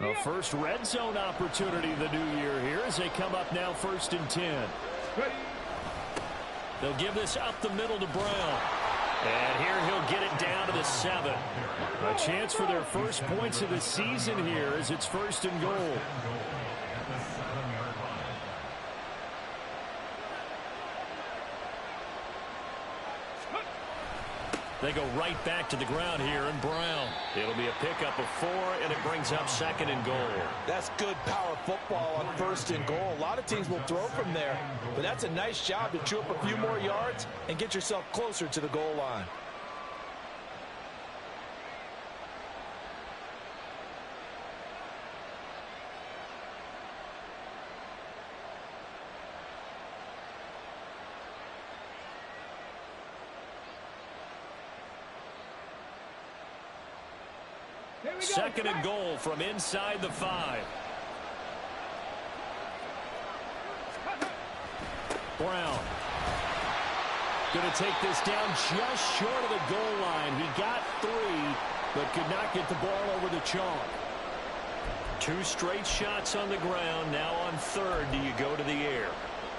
A first red zone opportunity of the new year here as they come up now 1st and 10. They'll give this up the middle to Brown. And here he'll get it down to the 7. A chance for their first points of the season here as it's 1st and goal. They go right back to the ground here, and Brown. It'll be a pickup of 4, and it brings up 2nd and goal. That's good power football on 1st and goal. A lot of teams will throw from there, but that's a nice job to chew up a few more yards and get yourself closer to the goal line. Second and goal from inside the 5. Brown. Going to take this down just short of the goal line. He got 3, but could not get the ball over the chalk. 2 straight shots on the ground. Now on 3rd, do you go to the air?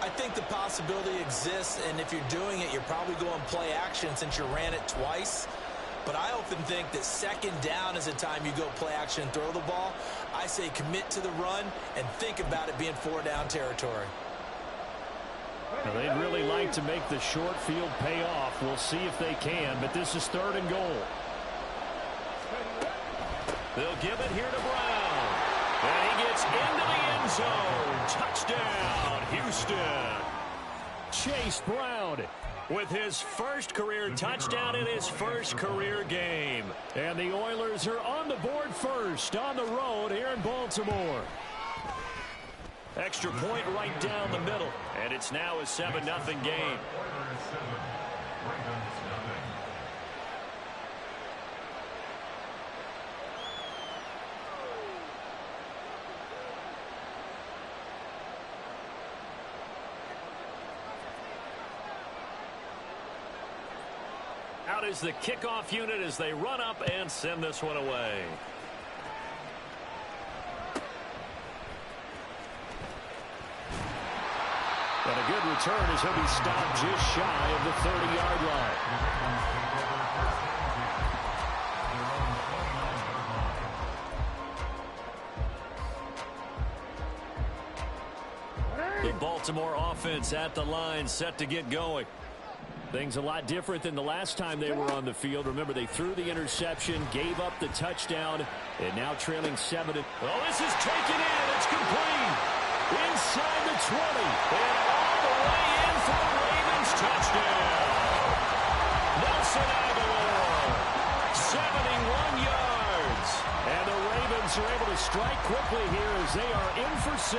I think the possibility exists, and if you're doing it, you're probably going play action since you ran it twice. But I often think that 2nd down is a time you go play action and throw the ball. I say commit to the run and think about it being 4-down territory. Now they'd really like to make the short field pay off. We'll see if they can, but this is 3rd and goal. They'll give it here to Brown. And he gets into the end zone. Touchdown, Houston. Chase Brown with his first career touchdown in his first career game. And the Oilers are on the board first on the road here in Baltimore. Extra point right down the middle. And it's now a 7-0 game. Out is the kickoff unit as they run up and send this one away. And a good return as he'll be stopped just shy of the 30-yard line. The Baltimore offense at the line, set to get going. Things a lot different than the last time they were on the field. Remember, they threw the interception, gave up the touchdown, and now trailing 7. Oh, this is taken in. It's complete. Inside the 20. And all the way in for the Ravens touchdown. Nelson Aguilar. 71 yards. And the Ravens are able to strike quickly here as they are in for 6.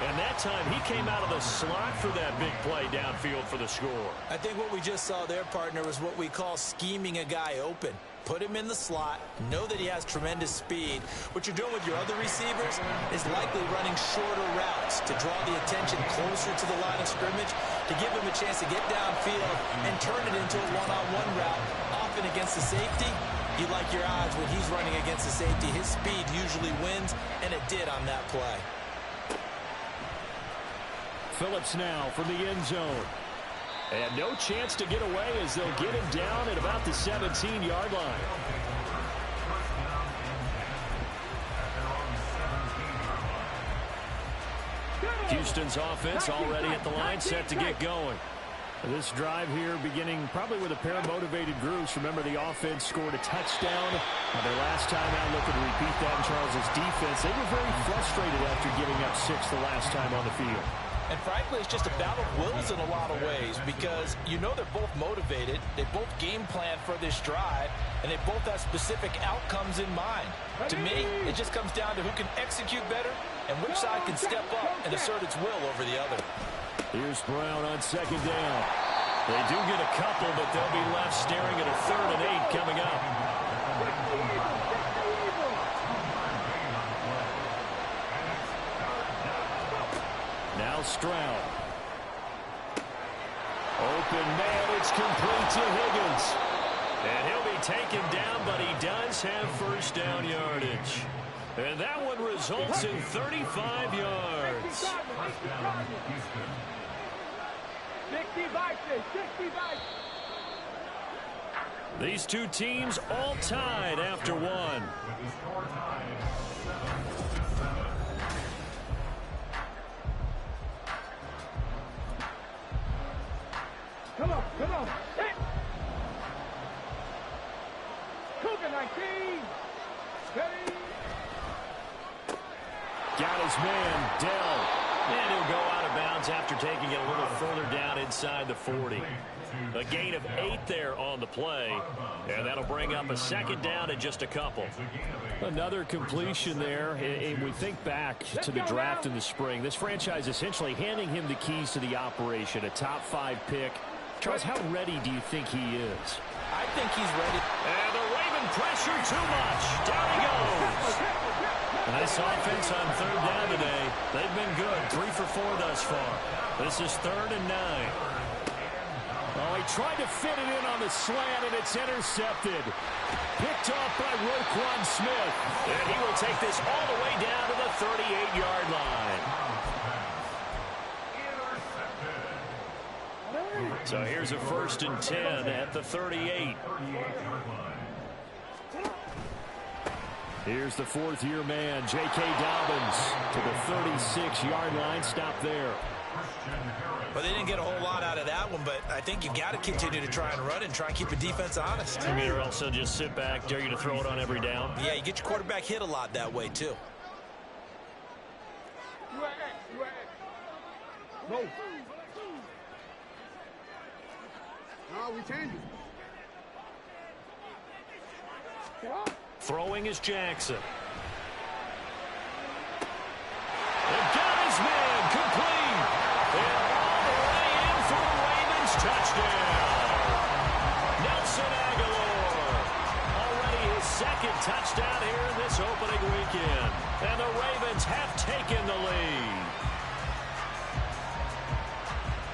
And that time, he came out of the slot for that big play downfield for the score. I think what we just saw there, partner, was what we call scheming a guy open. Put him in the slot, know that he has tremendous speed. What you're doing with your other receivers is likely running shorter routes to draw the attention closer to the line of scrimmage, to give him a chance to get downfield and turn it into a one-on-one route. Often against the safety, you like your odds when he's running against the safety. His speed usually wins, and it did on that play. Phillips now from the end zone. And no chance to get away as they'll get him down at about the 17-yard line. Houston's offense already at the line, set to get going. This drive here beginning probably with a pair of motivated groups. Remember, the offense scored a touchdown. Their last time out, looking to repeat that in Charles' defense. They were very frustrated after giving up 6 the last time on the field. And frankly, it's just a battle of wills in a lot of ways because you know they're both motivated. They both game plan for this drive, and they both have specific outcomes in mind. To me, it just comes down to who can execute better and which side can step up and assert its will over the other. Here's Brown on 2nd down. They do get a couple, but they'll be left staring at a 3rd and 8 coming up. Now Stroud. Open man, it's complete to Higgins. And he'll be taken down, but he does have first down yardage. And that one results in 35 yards. These two teams all tied after one. Come on. Hit. Cougar 19. Ready. Got his man, Dell. And he'll go out of bounds after taking it a little further down inside the 40. A gain of 8 there on the play. And that'll bring up a second down and just a couple. Another completion there. And we think back to the draft in the spring. This franchise essentially handing him the keys to the operation. A top 5 pick. Charles, how ready do you think he is? I think he's ready. And the Raven pressure too much. Down he goes. Nice offense on third down today. They've been good. 3 for 4 thus far. This is 3rd and 9. Oh, he tried to fit it in on the slant, and it's intercepted. Picked off by Roquan Smith. And he will take this all the way down to the 38-yard line. So here's a 1st and 10 at the 38. Here's the 4th-year man, J.K. Dobbins, to the 36-yard line. Stop there. Well, they didn't get a whole lot out of that one, but I think you got to continue to try and run and try and keep the defense honest. You mean, or else they'll just sit back, dare you to throw it on every down? Yeah, you get your quarterback hit a lot that way, too. No. No, we changing. Throwing is Jackson. They've got his man complete. And all the way in for the Ravens touchdown. Nelson Aguilar. Already his 2nd touchdown here in this opening weekend. And the Ravens have taken the lead.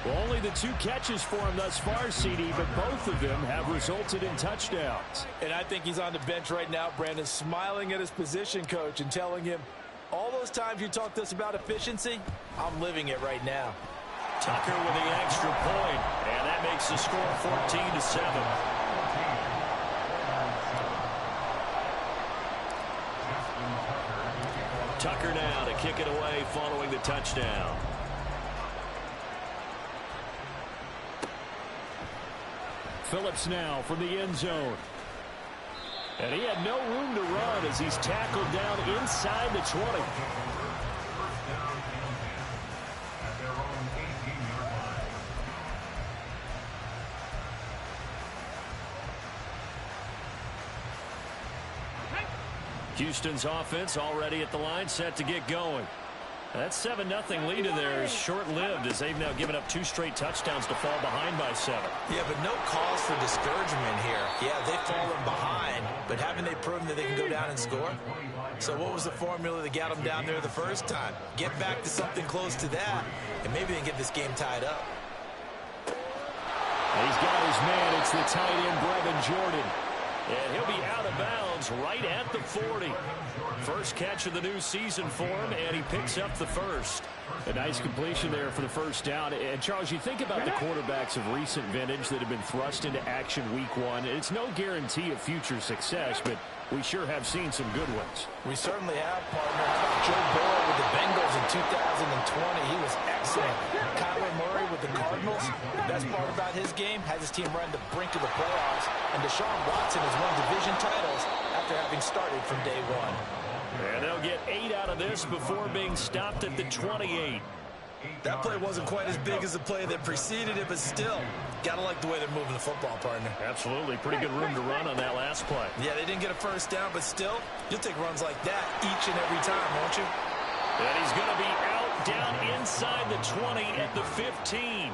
Well, only the 2 catches for him thus far, CD, but both of them have resulted in touchdowns. And I think he's on the bench right now, Brandon, smiling at his position coach and telling him, all those times you talked to us about efficiency, I'm living it right now. Tucker with the extra point, and that makes the score 14-7. Tucker now to kick it away following the touchdown. Phillips now from the end zone. And he had no room to run as he's tackled down inside the 20. Houston's offense already at the line, set to get going. That 7-0 lead in there is short-lived as they've now given up 2 straight touchdowns to fall behind by 7. Yeah, but no cause for discouragement here. Yeah, they've fallen behind, but haven't they proven that they can go down and score? So what was the formula that got them down there the first time? Get back to something close to that, and maybe they can get this game tied up. He's got his man. It's the tight end, Brevin Jordan. And he'll be out of bounds right at the 40. First catch of the new season for him, and he picks up the first. A nice completion there for the first down. And, Charles, you think about the quarterbacks of recent vintage that have been thrust into action week 1. It's no guarantee of future success, but we sure have seen some good ones. We certainly have, partner. How about Joe Burrow with the Bengals in 2020? He was excellent. Kyler Murray with the Cardinals. The best part about his game has his team run the brink of the playoffs. And Deshaun Watson has won division titles after having started from day 1. And they'll get 8 out of this before being stopped at the 28. That play wasn't quite as big as the play that preceded it, but still, gotta like the way they're moving the football, partner. Absolutely. Pretty good room to run on that last play. Yeah, they didn't get a first down, but still, you'll take runs like that each and every time, won't you? And he's going to be out down inside the 20 at the 15.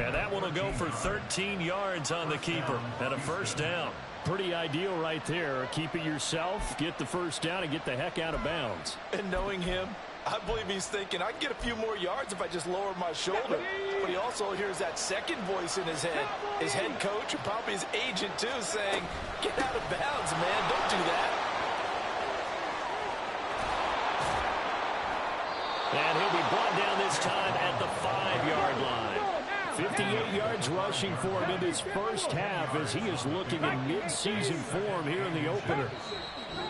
And that one will go for 13 yards on the keeper and a first down. Pretty ideal right there. Keep it yourself, get the first down, and get the heck out of bounds. And knowing him, I believe he's thinking, I can get a few more yards if I just lower my shoulder. But he also hears that second voice in his head. His head coach, or probably his agent too, saying, get out of bounds, man. Don't do that. And he'll be brought down this time at the 5-yard line. 58 yards rushing for him in his first half as he is looking in mid-season form here in the opener.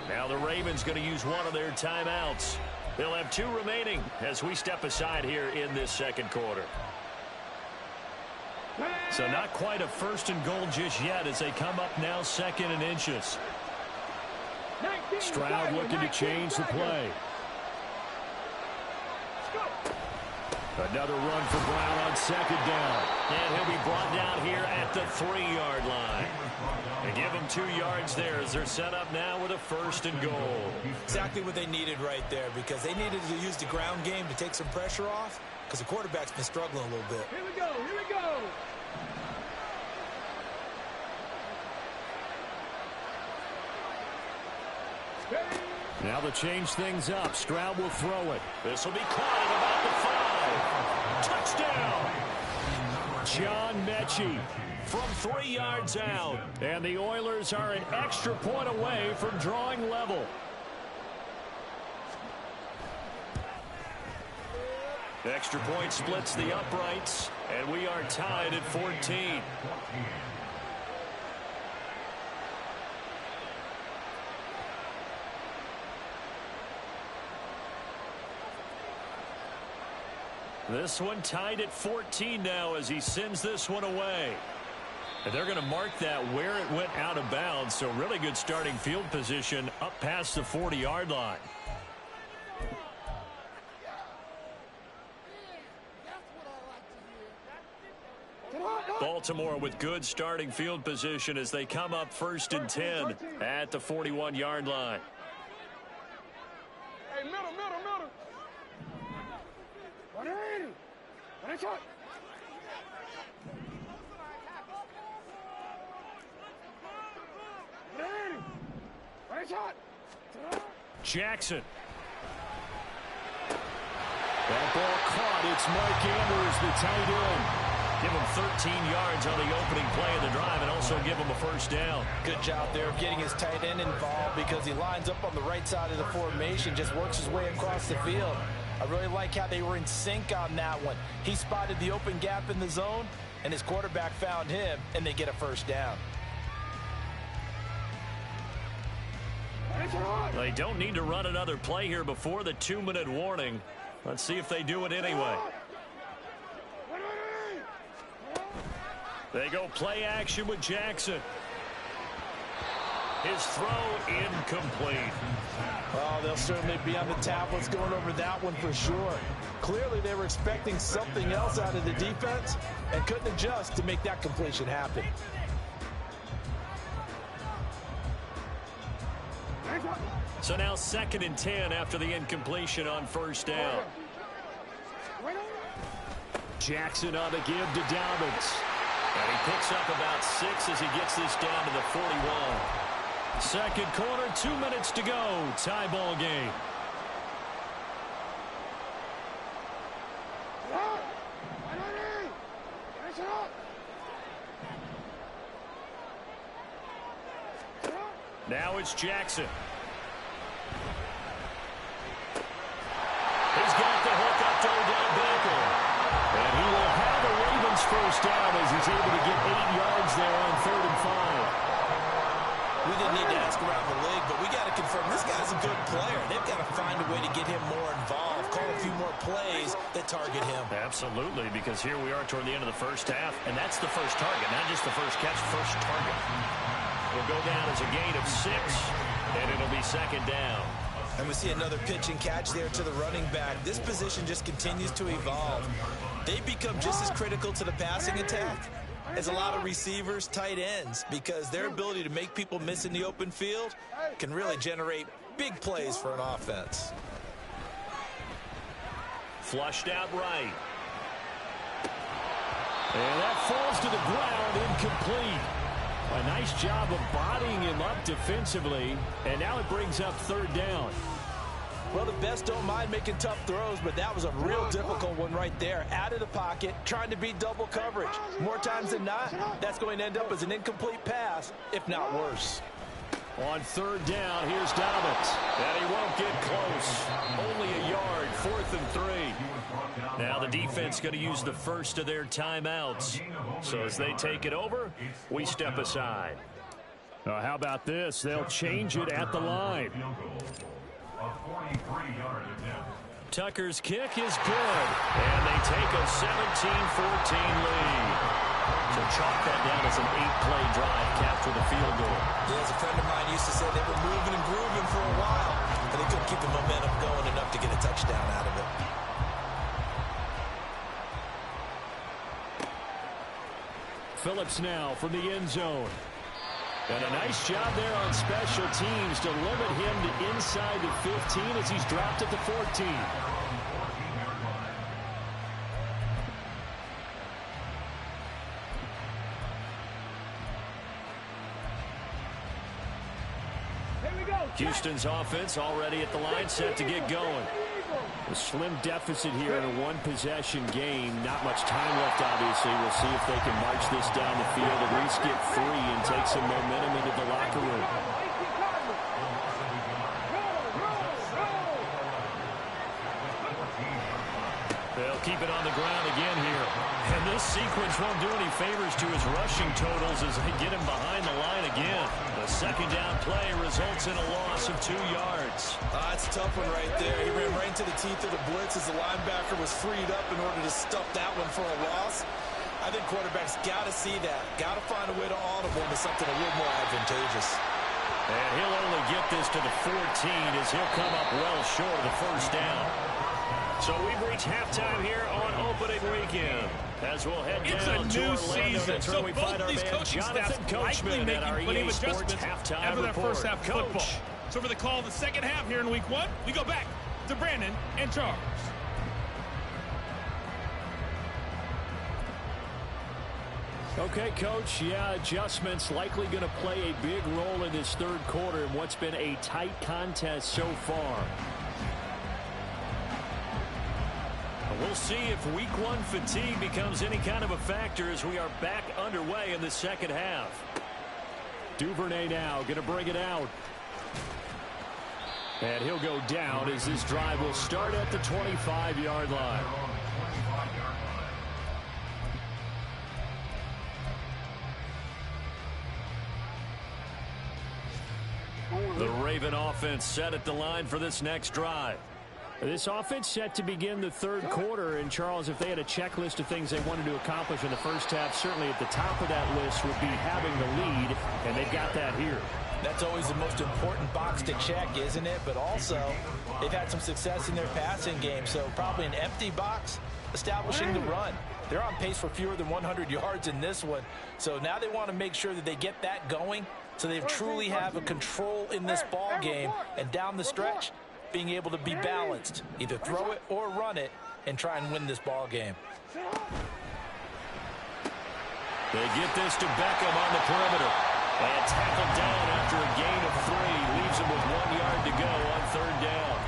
Now the Ravens going to use one of their timeouts. They'll have 2 remaining as we step aside here in this second quarter. So not quite a 1st and goal just yet as they come up now 2nd and inches. Stroud looking to change the play. Another run for Brown on 2nd down. And he'll be brought down here at the 3-yard line. They give him 2 yards there as they're set up now with a 1st and goal. Exactly what they needed right there, because they needed to use the ground game to take some pressure off, because the quarterback's been struggling a little bit. Here we go, here we go. Now to change things up, Stroud will throw it. This will be caught at about the 5. Touchdown! John Mechie from 3 yards out. And the Oilers are an extra point away from drawing level. Extra point splits the uprights, and we are tied at 14. This one tied at 14 now as he sends this one away. And they're going to mark that where it went out of bounds. So really good starting field position up past the 40-yard line. Baltimore with good starting field position as they come up 1st and 10 at the 41-yard line. Hey, middle. 180. One shot. One shot. Jackson. That ball caught. It's Mike Andrews, the tight end. Give him 13 yards on the opening play of the drive and also give him a 1st down. Good job there of getting his tight end involved, because he lines up on the right side of the formation, just works his way across the field. I really like how they were in sync on that one. He spotted the open gap in the zone, and his quarterback found him, and they get a 1st down. They don't need to run another play here before the 2-minute warning. Let's see if they do it anyway. They go play action with Jackson. His throw incomplete. Oh, they'll certainly be on the tablets going over that one for sure. Clearly they were expecting something else out of the defense and couldn't adjust to make that completion happen. So now 2nd and 10 after the incompletion on 1st down. Jackson on the give to Dobbins. And he picks up about 6 as he gets this down to the 41. Second quarter, 2 minutes to go. Tie ball game. Now it's Jackson. He's got the hook up to Odell Beckham. And he will have the Ravens 1st down as he's able to get 8 yards there on 3rd and 5. We didn't need to ask around the league, but we got to confirm this guy's a good player. They've got to find a way to get him more involved, call a few more plays that target him. Absolutely, because here we are toward the end of the first half, and that's the first target, not just the first catch, first target. Will go down as a gain of 6, and it'll be 2nd down. And we see another pitch and catch there to the running back. This position just continues to evolve. They become just as critical to the passing attack as a lot of receivers, tight ends, because their ability to make people miss in the open field can really generate big plays for an offense. Flushed out right. And that falls to the ground, incomplete. A nice job of bodying him up defensively, and now it brings up 3rd down. Well, the best don't mind making tough throws, but that was a real difficult one right there. Out of the pocket, trying to beat double coverage. More times than not, that's going to end up as an incomplete pass, if not worse. On third down, here's Dobbins. And he won't get close. Only a yard, 4th and 3. Now the defense going to use the first of their timeouts. So as they take it over, we step aside. How about this? They'll change it at the line. Tucker's kick is good. And they take a 17-14 lead. So chalk that down as an 8-play drive, capture the field goal. Yeah, as a friend of mine used to say, they were moving and grooving for a while, but they couldn't keep the momentum going enough to get a touchdown out of it. Phillips now from the end zone. And a nice job there on special teams to limit him to inside the 15 as he's dropped at the 14. Houston's offense already at the line, set to get going. A slim deficit here in a one-possession game. Not much time left, obviously. We'll see if they can march this down the field, at least get 3 and take some momentum into the locker room. They'll keep it on the ground again here. And this sequence won't do any favors to his rushing totals as they get him behind the line again. The second down play results in a loss of 2 yards. That's a tough one right there. He ran right into the teeth of the blitz as the linebacker was freed up in order to stuff that one for a loss. I think quarterbacks got to see that. Got to find a way to audible into something a little more advantageous. And he'll only get this to the 14 as he'll come up well short of the first down. So we've reached halftime here on opening weekend. As we'll head down to Orlando, season. that's So where we both find our these man coaching staffs Jonathan likely Coachman making at our plenty EA of Sports adjustments halftime after that report. first half of Coach. football. So for the call of the second half here in week 1, we go back to Brandon and Charles. Okay, Coach, adjustments likely going to play a big role in this third quarter in what's been a tight contest so far. We'll see if week 1 fatigue becomes any kind of a factor as we are back underway in the second half. Duvernay now going to bring it out. And he'll go down as this drive will start at the 25-yard line. The Raven offense set at the line for this next drive. This offense set to begin the third quarter. And, Charles, if they had a checklist of things they wanted to accomplish in the first half, certainly at the top of that list would be having the lead, and they've got that here. That's always the most important box to check, isn't it? But also, they've had some success in their passing game, so probably an empty box establishing the run. They're on pace for fewer than 100 yards in this one, so now they want to make sure that they get that going so they truly have a control in this ball game, and down the stretch, being able to be balanced, either throw it or run it, and try and win this ball game. They get this to Beckham on the perimeter. And tackled down after a gain of 3. Leaves him with 1 yard to go on third down.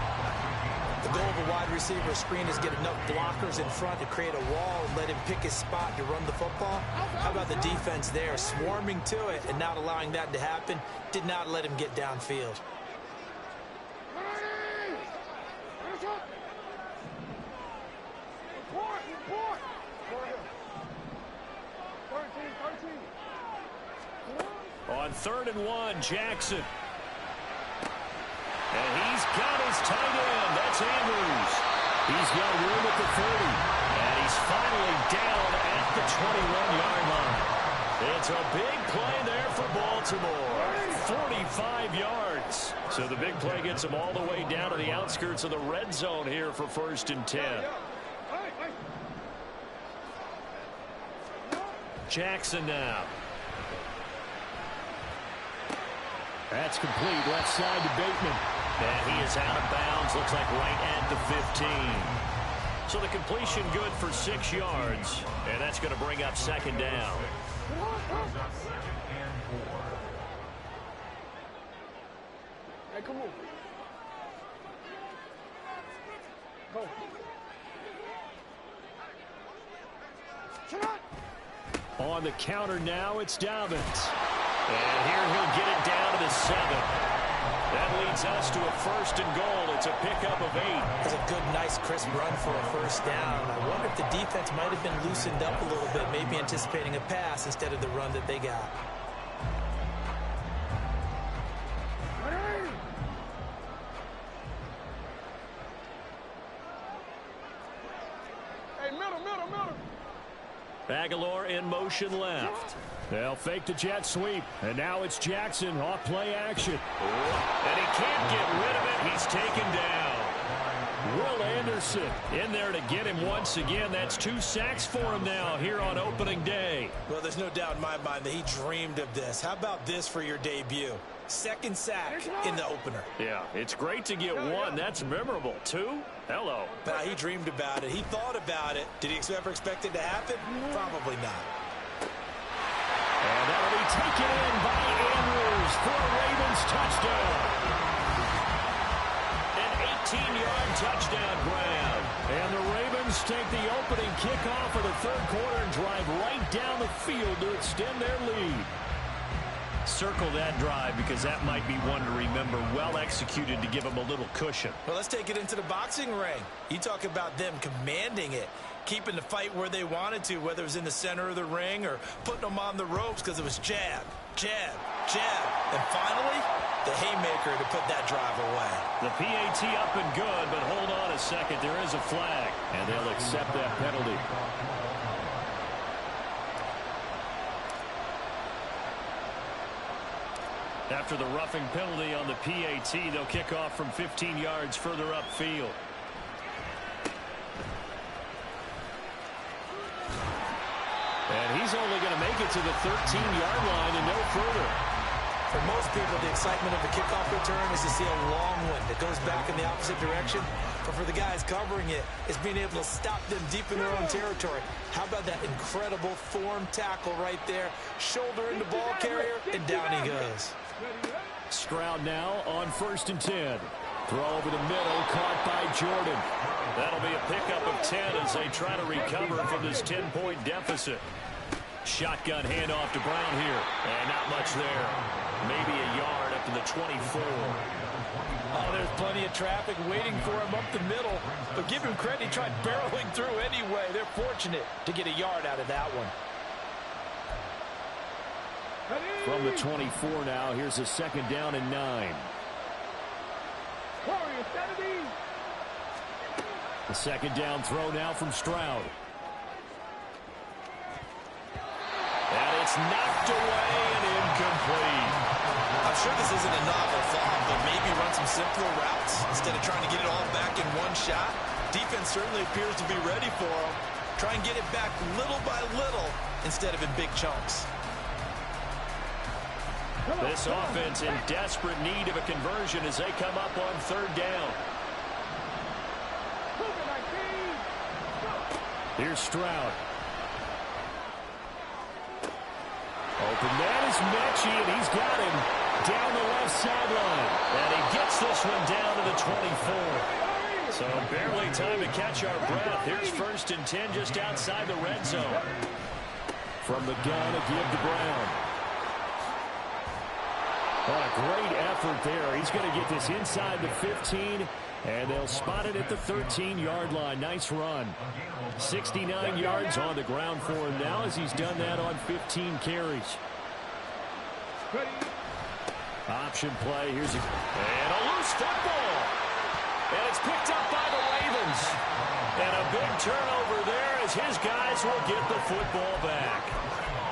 The goal of a wide receiver screen is get enough blockers in front to create a wall and let him pick his spot to run the football. How about the defense there, swarming to it and not allowing that to happen? Did not let him get downfield. On 3rd and 1, Jackson. And he's got his tight end. That's Andrews. He's got room at the 30. And he's finally down at the 21-yard line. It's a big play there for Baltimore. 45 yards. So the big play gets him all the way down to the outskirts of the red zone here for 1st and 10. Jackson now. That's complete. Left side to Bateman. And he is out of bounds. Looks like right at the 15. So the completion good for 6 yards. And that's going to bring up 2nd down. Hey, come on. Go. Shot. On the counter now, it's Dobbins. And here he'll get it down to the 7. That leads us to a 1st and goal. It's a pickup of 8. It's a good, nice, crisp run for a 1st down. I wonder if the defense might have been loosened up a little bit, maybe anticipating a pass instead of the run that they got. Hey, middle. Aguilar in motion left. They'll fake the jet sweep. And now it's Jackson off play action. And he can't get rid of it. He's taken down. Will Anderson in there to get him once again. That's 2 sacks for him now here on opening day. Well, there's no doubt in my mind that he dreamed of this. How about this for your debut? 2nd sack in the opener. Yeah, it's great to get 1. That's memorable. 2? Hello. Now, he dreamed about it. He thought about it. Did he ever expect it to happen? Probably not. And that'll be taken in by Andrews for a Ravens touchdown. An 18-yard touchdown grab. And the Ravens take the opening kickoff of the 3rd quarter and drive right down the field to extend their lead. Circle that drive because that might be one to remember. Well executed to give them a little cushion. Well, let's take it into the boxing ring. You talk about them commanding it, keeping the fight where they wanted to, whether it was in the center of the ring or putting them on the ropes because it was jab, jab, jab. And finally, the haymaker to put that drive away. The PAT up and good, but hold on a second. There is a flag, and they'll accept that penalty. After the roughing penalty on the PAT, they'll kick off from 15 yards further upfield. And he's only going to make it to the 13-yard line and no further. For most people, the excitement of the kickoff return is to see a long one that goes back in the opposite direction. But for the guys covering it, it's being able to stop them deep in their own territory. How about that incredible form tackle right there? Shoulder into ball carrier, and down he goes. Stroud now on 1st and 10. Throw over the middle, caught by Jordan. That'll be a pickup of 10 as they try to recover from this 10-point deficit. Shotgun handoff to Brown here. And not much there. Maybe a yard up to the 24. Oh, there's plenty of traffic waiting for him up the middle. But give him credit, he tried barreling through anyway. They're fortunate to get a yard out of that one. From the 24 now, here's a 2nd down and 9. The 2nd down throw now from Stroud. And it's knocked away and incomplete. I'm sure this isn't a novel thought, but maybe run some simpler routes instead of trying to get it all back in one shot. Defense certainly appears to be ready for him. Try and get it back little by little instead of in big chunks. This offense in desperate need of a conversion as they come up on 3rd down. Here's Stroud. Open man is Mechie, and he's got him down the left sideline. And he gets this one down to the 24. So barely time to catch our breath. Here's 1st and 10 just outside the red zone. From the gun, a give to Brown. Oh, a great effort there. He's going to get this inside the 15, and they'll spot it at the 13-yard line. Nice run. 69 yards on the ground for him now as he's done that on 15 carries. Option play. Here's a loose football. And it's picked up by the Ravens. And a big turnover there as his guys will get the football back.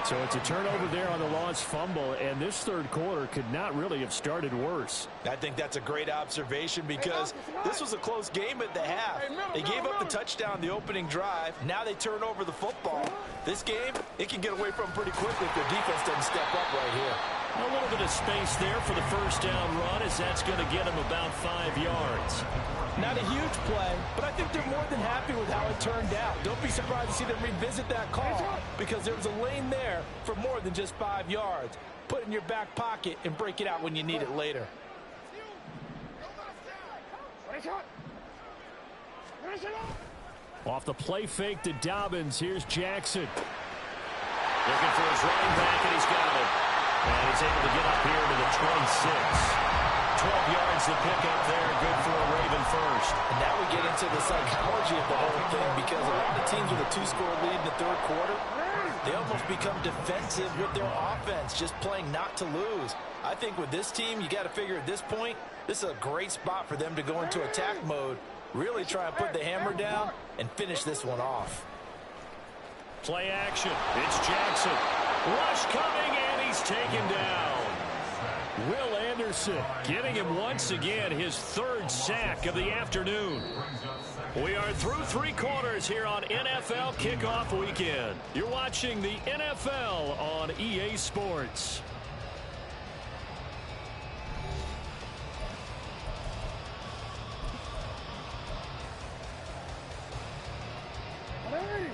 So it's a turnover there on the lost fumble, and this 3rd quarter could not really have started worse. I think that's a great observation because this was a close game at the half. They gave up the touchdown the opening drive. Now they turn over the football. This game, it can get away from pretty quickly if their defense doesn't step up right here. A little bit of space there for the 1st down run as that's going to get them about 5 yards. Not a huge play, but I think they're more than happy with how it turned out. Don't be surprised to see them revisit that call because there was a lane there for more than just 5 yards. Put it in your back pocket and break it out when you need it later. Off the play fake to Dobbins. Here's Jackson. Looking for his running back, and he's got it. And he's able to get up here to the 26. 12 yards to pick up there. Good for a Raven first. And now we get into the psychology of the whole thing, because a lot of the teams with a 2-score lead in the third quarter, they almost become defensive with their offense, just playing not to lose. I think with this team, you got to figure at this point, this is a great spot for them to go into attack mode, really try and put the hammer down and finish this one off. Play action. It's Jackson. Rush coming, and he's taken down. Will Anderson getting him once again his third sack of the afternoon. We are through 3 quarters here on NFL Kickoff Weekend. You're watching the NFL on EA Sports.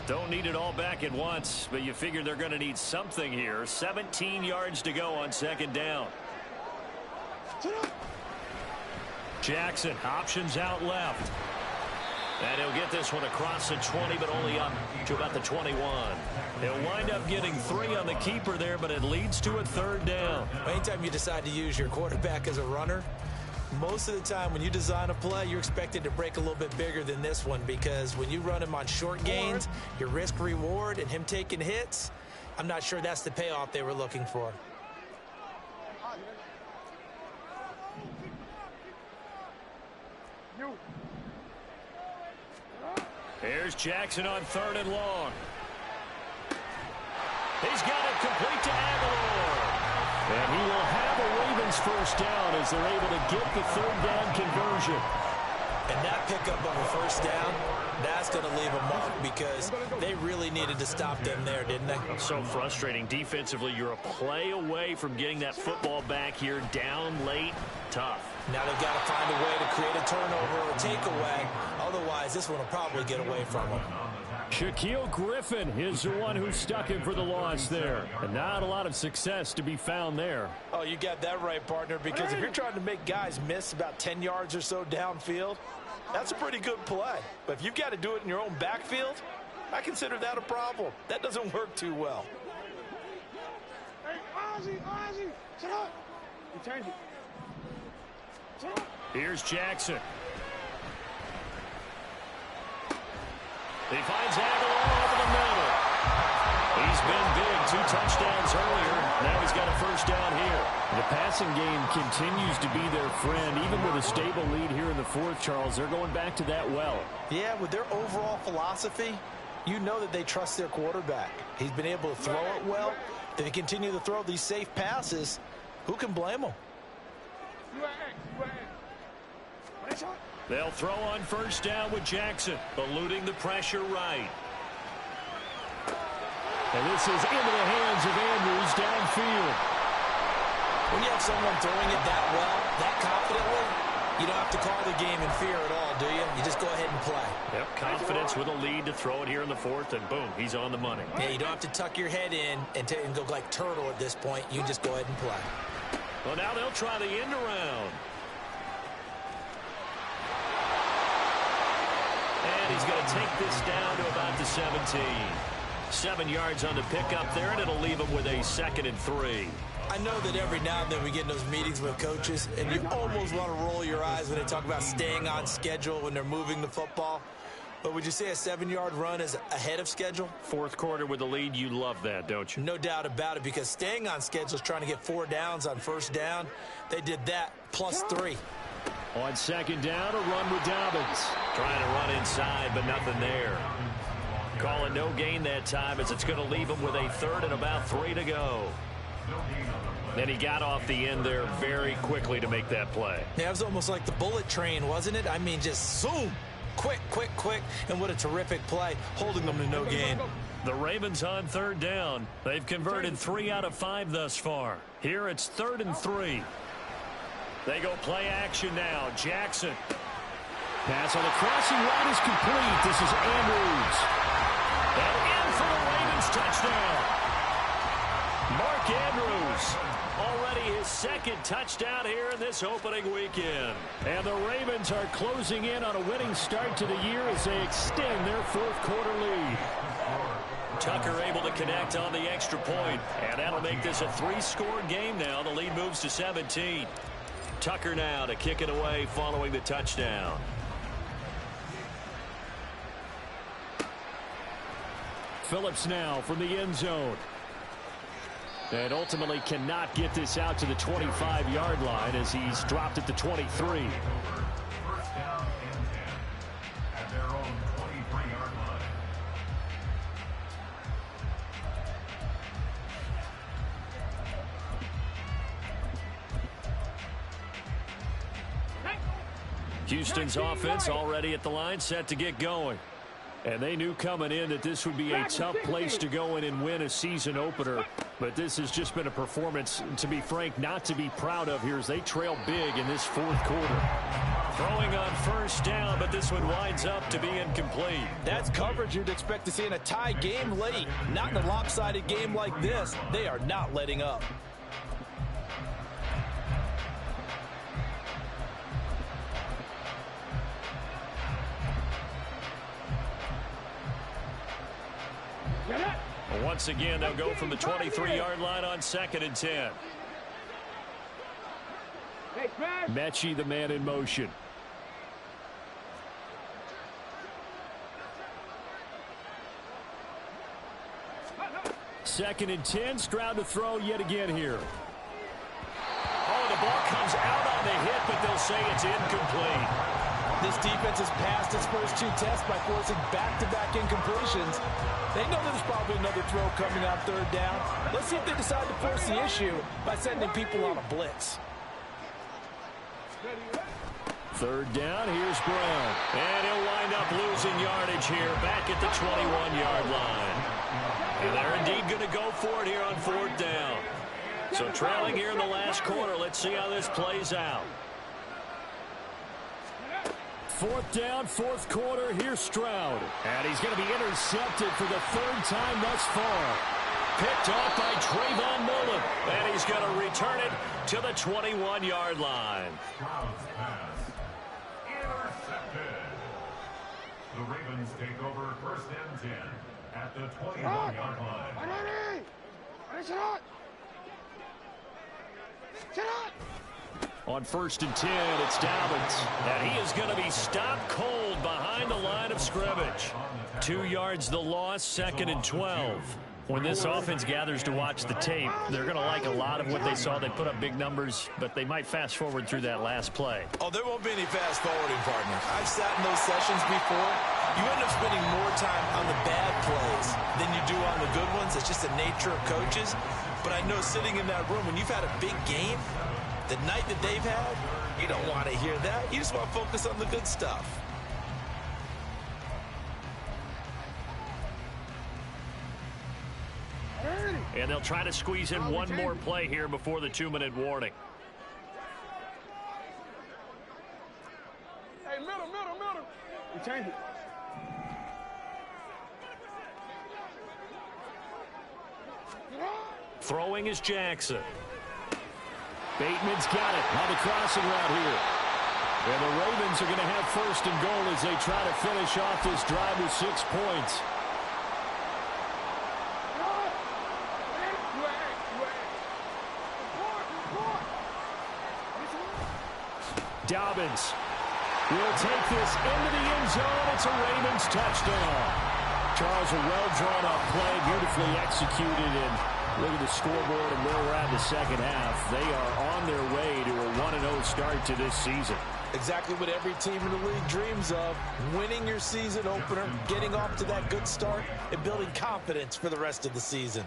Don't need it all back at once, but you figure they're going to need something here. 17 yards to go on second down. Jackson, options out left. And he'll get this one across the 20, but only up to about the 21. He'll wind up getting 3 on the keeper there, but it leads to a third down. Anytime you decide to use your quarterback as a runner, most of the time when you design a play, you're expected to break a little bit bigger than this one, because when you run him on short gains, your risk-reward and him taking hits, I'm not sure that's the payoff they were looking for. Here's Jackson on 3rd and long. He's got it complete to Aguilar. And he will have a Ravens first down as they're able to get the 3rd down conversion. And that pickup of a first down, that's going to leave a mark, because they really needed to stop them there, didn't they? So frustrating. Defensively, you're a play away from getting that football back here, down late. Tough. Now they've got to find a way to create a turnover or a takeaway. Otherwise, this one will probably get away from them. Shaquille Griffin is the one who stuck him for the loss there. And not a lot of success to be found there. Oh, you got that right, partner, because if you're trying to make guys miss about 10 yards or so downfield, that's a pretty good play. But if you've got to do it in your own backfield, I consider that a problem. That doesn't work too well. Hey, Ozzie, shut up. You change it. Here's Jackson. He finds Aguilar over the middle. He's been big. 2 touchdowns earlier. Now he's got a first down here. The passing game continues to be their friend. Even with a stable lead here in the 4th, Charles, they're going back to that well. Yeah, with their overall philosophy, you know that they trust their quarterback. He's been able to throw it well. If they continue to throw these safe passes, who can blame them? They'll throw on first down with Jackson, eluding the pressure right. And this is into the hands of Andrews downfield. When you have someone throwing it that well, that confidently, you don't have to call the game in fear at all, do you? You just go ahead and play. Yep, confidence with a lead to throw it here in the 4th, and boom, he's on the money. Yeah, you don't have to tuck your head in and go like turtle at this point. You just go ahead and play. Well, now they'll try the end around. And he's going to take this down to about the 17. 7 yards on the pickup there, and it'll leave him with a 2nd and 3. I know that every now and then we get in those meetings with coaches, and you almost want to roll your eyes when they talk about staying on schedule when they're moving the football. But would you say a 7-yard run is ahead of schedule? 4th quarter with the lead, you love that, don't you? No doubt about it, because staying on schedule is trying to get 4 downs on first down. They did that, plus 3. On second down, a run with Dobbins. Trying to run inside, but nothing there. Calling no gain that time, as it's going to leave him with a 3rd and about 3 to go. Then he got off the end there very quickly to make that play. Yeah, it was almost like the bullet train, wasn't it? I mean, just zoom. Quick, and what a terrific play, holding them to no gain. The Ravens on 3rd down. They've converted 3 out of 5 thus far. Here it's 3rd and 3. They go play action now. Jackson. Pass on the crossing right is complete. This is Andrews. And in for the Ravens touchdown. Mark Andrews, already his 2nd touchdown here in this opening weekend. And the Ravens are closing in on a winning start to the year as they extend their fourth quarter lead. Tucker able to connect on the extra point, and that'll make this a 3-score game now. The lead moves to 17. Tucker now to kick it away following the touchdown. Phillips now from the end zone. And ultimately cannot get this out to the 25-yard line as he's dropped at the 23. First down and 10 at their own 23-yard line. Houston's offense already at the line, set to get going. And they knew coming in that this would be a tough place to go in and win a season opener. But this has just been a performance, to be frank, not to be proud of here as they trail big in this fourth quarter. Throwing on first down, but this one winds up to be incomplete. That's coverage you'd expect to see in a tie game late. Not in a lopsided game like this. They are not letting up. Once again, they'll go from the 23-yard line on 2nd and 10. Mechie, the man in motion. Second and 10, Stroud to throw yet again here. Oh, the ball comes out on the hit, but they'll say it's incomplete. This defense has passed its first 2 tests by forcing back-to-back incompletions. They know there's probably another throw coming on 3rd down. Let's see if they decide to force the issue by sending people on a blitz. 3rd down, here's Brown. And he'll wind up losing yardage here back at the 21-yard line. And they're indeed going to go for it here on 4th down. So trailing here in the last quarter, let's see how this plays out. 4th down, 4th quarter, here's Stroud. And he's going to be intercepted for the 3rd time thus far. Picked off by Trayvon Mullen. And he's going to return it to the 21-yard line. Stroud's pass intercepted. The Ravens take over 1st and 10 at the 21-yard line. On 1st and 10, it's Dobbins. And he is going to be stopped cold behind the line of scrimmage. 2 yards the loss, 2nd and 12. When this offense gathers to watch the tape, they're going to like a lot of what they saw. They put up big numbers, but they might fast forward through that last play. Oh, there won't be any fast forwarding, partner. I've sat in those sessions before. You end up spending more time on the bad plays than you do on the good ones. It's just the nature of coaches. But I know sitting in that room, when you've had a big game, the night that they've had, you don't want to hear that. You just want to focus on the good stuff. And they'll try to squeeze in one more play here before the 2-minute warning. Hey, middle. You change it. Throwing is Jackson. Bateman's got it on the crossing route here. And the Ravens are going to have 1st and goal as they try to finish off this drive with 6 points. Dobbins will take this into the end zone. It's a Ravens touchdown. Charles, a well-drawn-up play, beautifully executed, and look at the scoreboard and where we're at in the 2nd half. They are on their way to a 1-0 start to this season. Exactly what every team in the league dreams of, winning your season opener, getting off to that good start, and building confidence for the rest of the season.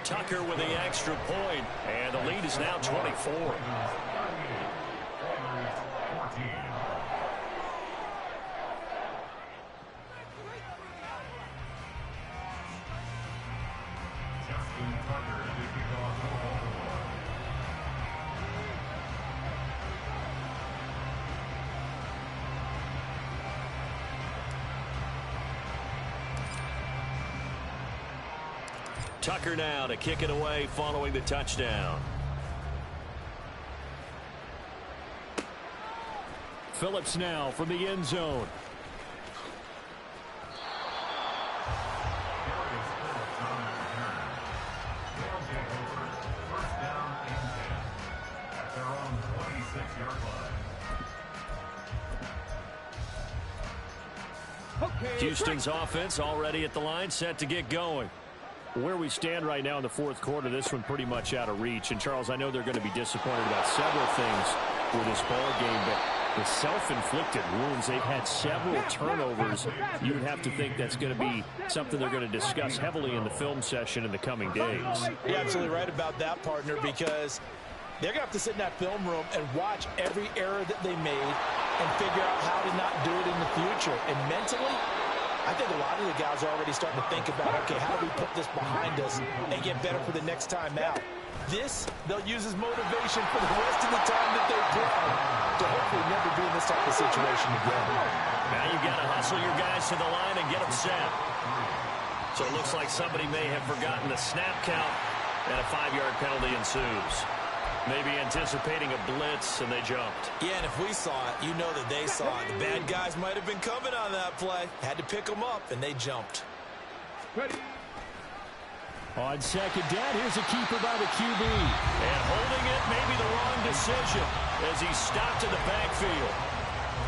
Tucker with the extra point, and the lead is now 24. Justin Tucker to kick off the ball. Tucker now to kick it away following the touchdown. Phillips now from the end zone. Houston's offense already at the line, set to get going. Where we stand right now in the fourth quarter, this one pretty much out of reach. And, Charles, I know they're going to be disappointed about several things with this ball game, but the self-inflicted wounds, they've had several turnovers. You would have to think that's going to be something they're going to discuss heavily in the film session in the coming days. You're absolutely right about that, partner, because they're going to have to sit in that film room and watch every error that they made and figure out how to not do it in the future. And mentally, I think a lot of the guys are already starting to think about, okay, how do we put this behind us and get better for the next time out? This, they'll use as motivation for the rest of the time that they play to hopefully never be in this type of situation again. Now you've got to hustle your guys to the line and get them set. So it looks like somebody may have forgotten the snap count, and a 5-yard penalty ensues. Maybe anticipating a blitz, and they jumped. Yeah, and if we saw it, you know that they saw it. The bad guys might have been coming on that play. Had to pick them up, and they jumped. Ready. On second down, here's a keeper by the QB. And holding it, maybe the wrong decision as he stopped in the backfield.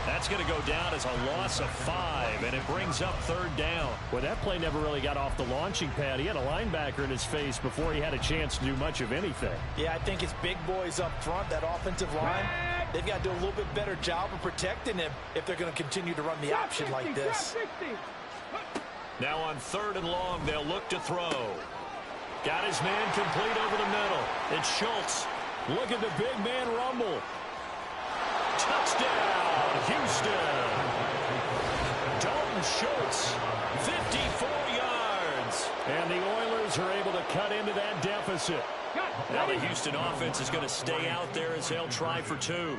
That's going to go down as a loss of 5, and it brings up third down. Well, that play never really got off the launching pad. He had a linebacker in his face before he had a chance to do much of anything. Yeah, I think it's big boys up front, that offensive line. They've got to do a little bit better job of protecting him if they're going to continue to run the option like this. Now on third and long, they'll look to throw. Got his man complete over the middle. It's Schultz. Look at the big man rumble. Touchdown, Houston. Dalton Schultz, 54 yards. And the Oilers are able to cut into that deficit. Now the Houston offense is going to stay out there as they'll try for 2.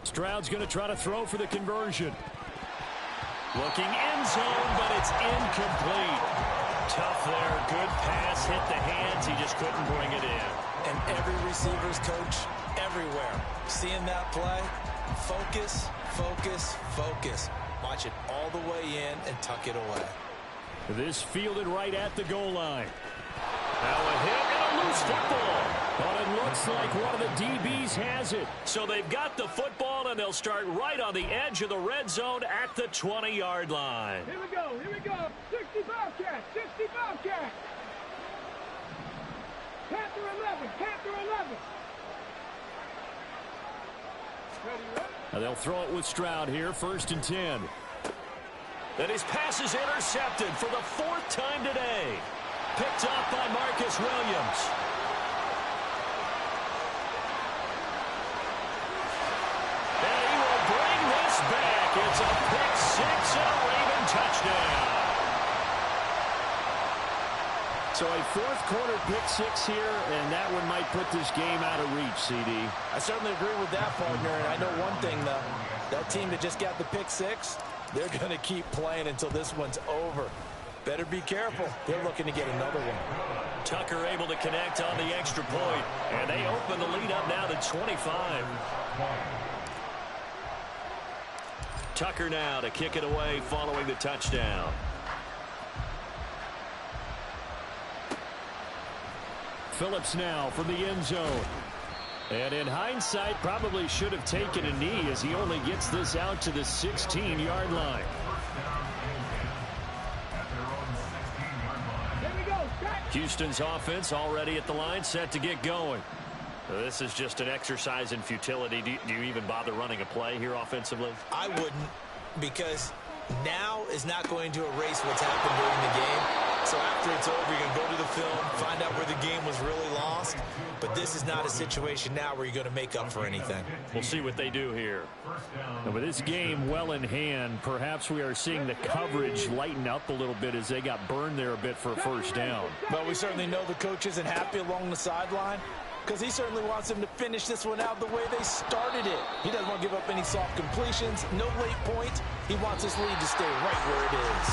Stroud's going to try to throw for the conversion. Looking end zone, but it's incomplete. Tough there. Good pass. Hit the hands. He just couldn't bring it in. And every receiver's coach everywhere. Seeing that play, focus, focus, focus. Watch it all the way in and tuck it away. This fielded right at the goal line. Now a hit and a loose football. But it looks like one of the DBs has it. So they've got the football, and they'll start right on the edge of the red zone at the 20-yard line. Here we go, here we go. 60 Bobcats, 60 Bobcats. Panther 11, Panther 11. Now they'll throw it with Stroud here, 1st and 10. And his pass is intercepted for the 4th time today. Picked up by Marcus Williams. And he will bring this back. It's a pick 6 and a Raven touchdown. So a 4th quarter pick 6 here, and that one might put this game out of reach, CD. I certainly agree with that, partner. And I know one thing, though. That team that just got the pick 6, they're going to keep playing until this one's over. Better be careful. They're looking to get another one. Tucker able to connect on the extra point, and they open the lead up now to 25. Tucker now to kick it away following the touchdown. Phillips now from the end zone. And in hindsight, probably should have taken a knee as he only gets this out to the 16-yard line. Houston's offense already at the line, set to get going. This is just an exercise in futility. Do you even bother running a play here offensively? I wouldn't, because now is not going to erase what's happened during the game. So after it's over, you're going to go to the film, find out where the game was really lost. But this is not a situation now where you're going to make up for anything. We'll see what they do here. And with this game well in hand, perhaps we are seeing the coverage lighten up a little bit as they got burned there a bit for a 1st down. But we certainly know the coach isn't happy along the sideline, because he certainly wants them to finish this one out the way they started it. He doesn't want to give up any soft completions, no late points. He wants this lead to stay right where it is.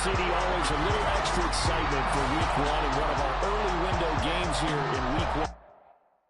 CD, always a little extra excitement for week one and one of our early window games here in week one.